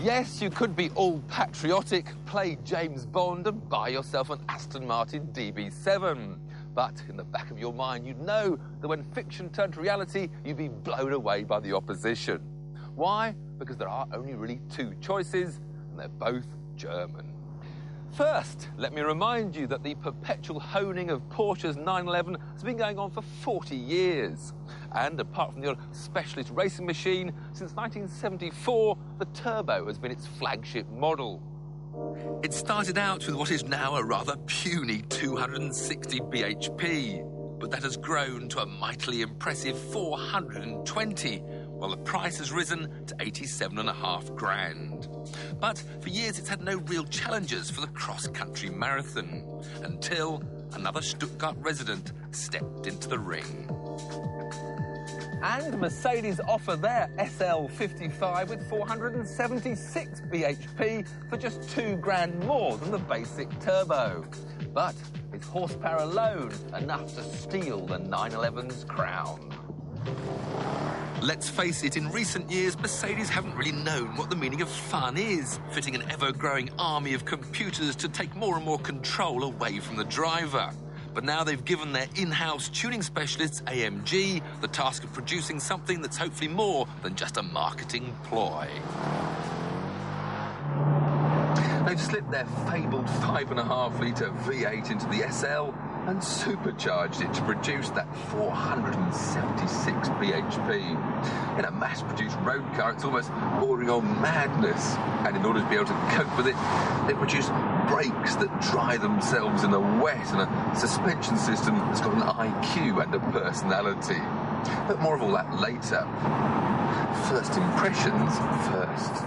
Yes, you could be all patriotic, play James Bond and buy yourself an Aston Martin DB7. But in the back of your mind, you'd know that when fiction turned to reality, you'd be blown away by the opposition. Why? Because there are only really two choices, and they're both German. First, let me remind you that the perpetual honing of Porsche's 911 has been going on for 40 years. And apart from the odd specialist racing machine, since 1974, the Turbo has been its flagship model. It started out with what is now a rather puny 260 bhp, but that has grown to a mightily impressive 420, while the price has risen to 87.5 grand. But for years it's had no real challengers for the cross-country marathon, until another Stuttgart resident stepped into the ring. And Mercedes offer their SL55 with 476 bhp for just 2 grand more than the basic turbo. But is horsepower alone enough to steal the 911's crown? Let's face it, in recent years, Mercedes haven't really known what the meaning of fun is, fitting an ever-growing army of computers to take more and more control away from the driver. But now they've given their in-house tuning specialists, AMG, the task of producing something that's hopefully more than just a marketing ploy. They've slipped their fabled 5.5-litre V8 into the SL and supercharged it to produce that 476 bhp. In a mass-produced road car, it's almost bordering on madness. And in order to be able to cope with it, they produce brakes that dry themselves in the wet and a suspension system that's got an IQ and a personality. But more of all that later. First impressions first.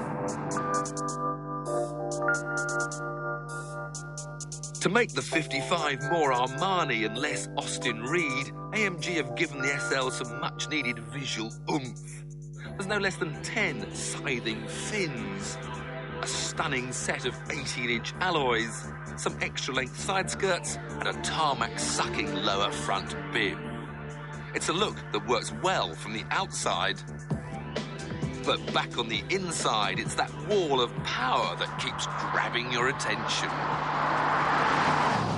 To make the 55 more Armani and less Austin Reed, AMG have given the SL some much-needed visual oomph. There's no less than 10 scything fins, a stunning set of 18-inch alloys, some extra-length side skirts, and a tarmac-sucking lower front bib. It's a look that works well from the outside, but back on the inside, it's that wall of power that keeps grabbing your attention.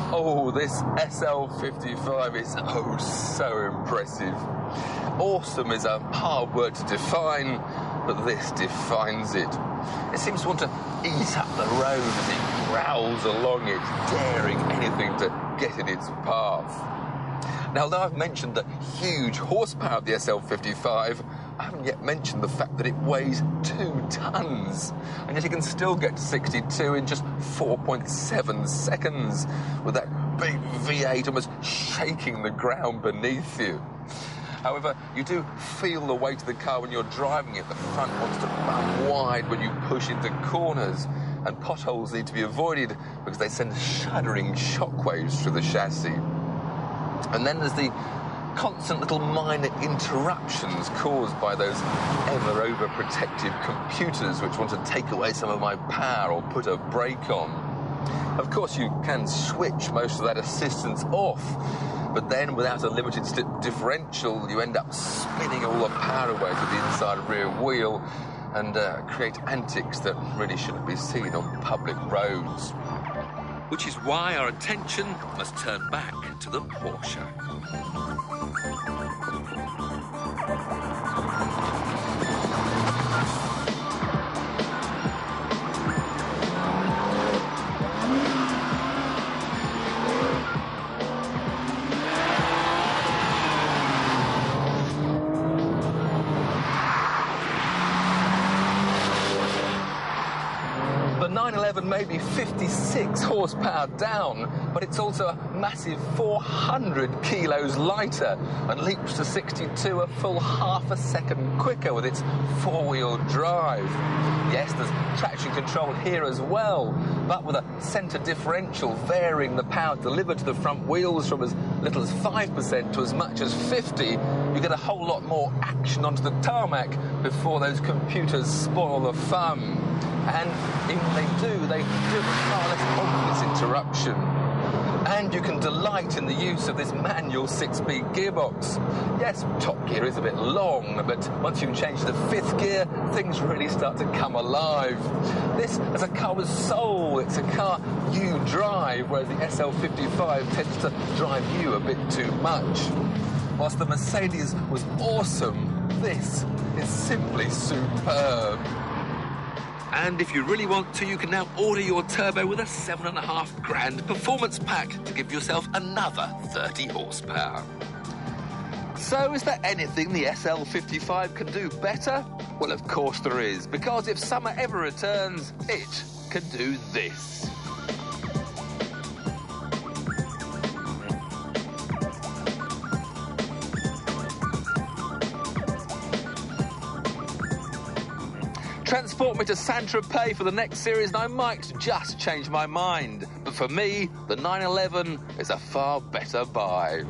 Oh, this SL55 is oh so impressive. Awesome is a hard word to define, but this defines it. It seems to want to eat up the road as it growls along it, daring anything to get in its path. Now, although I've mentioned the huge horsepower of the SL55, I haven't yet mentioned the fact that it weighs 2 tons, and yet it can still get to 62 in just 4.7 seconds, with that big V8 almost shaking the ground beneath you. However, you do feel the weight of the car when you're driving it. The front wants to run wide when you push into corners, and potholes need to be avoided because they send shuddering shockwaves through the chassis. And then there's the constant little minor interruptions caused by those ever overprotective computers which want to take away some of my power or put a brake on. Of course, you can switch most of that assistance off, but then without a limited slip differential, you end up spinning all the power away to the inside rear wheel and create antics that really shouldn't be seen on public roads. Which is why our attention must turn back to the Porsche. The 911 may be 56 horsepower down, but it's also a massive 400 kilos lighter and leaps to 62 a full half a second quicker with its four-wheel drive. Yes, there's traction control here as well, but with a centre differential varying the power delivered to the front wheels from as little as 5% to as much as 50%, you get a whole lot more action onto the tarmac before those computers spoil the fun. And even when they do it with far less obvious interruption. And you can delight in the use of this manual 6-speed gearbox. Yes, top gear is a bit long, but once you change to the 5th gear, things really start to come alive. This is a car with soul. It's a car you drive, whereas the SL55 tends to drive you a bit too much. Whilst the Mercedes was awesome, this is simply superb. And if you really want to, you can now order your turbo with a $7.5 grand performance pack to give yourself another 30 horsepower. So is there anything the SL55 can do better? Well, of course there is, because if summer ever returns, it can do this. Transport me to Saint-Tropez for the next series and I might just change my mind. But for me, the 911 is a far better buy.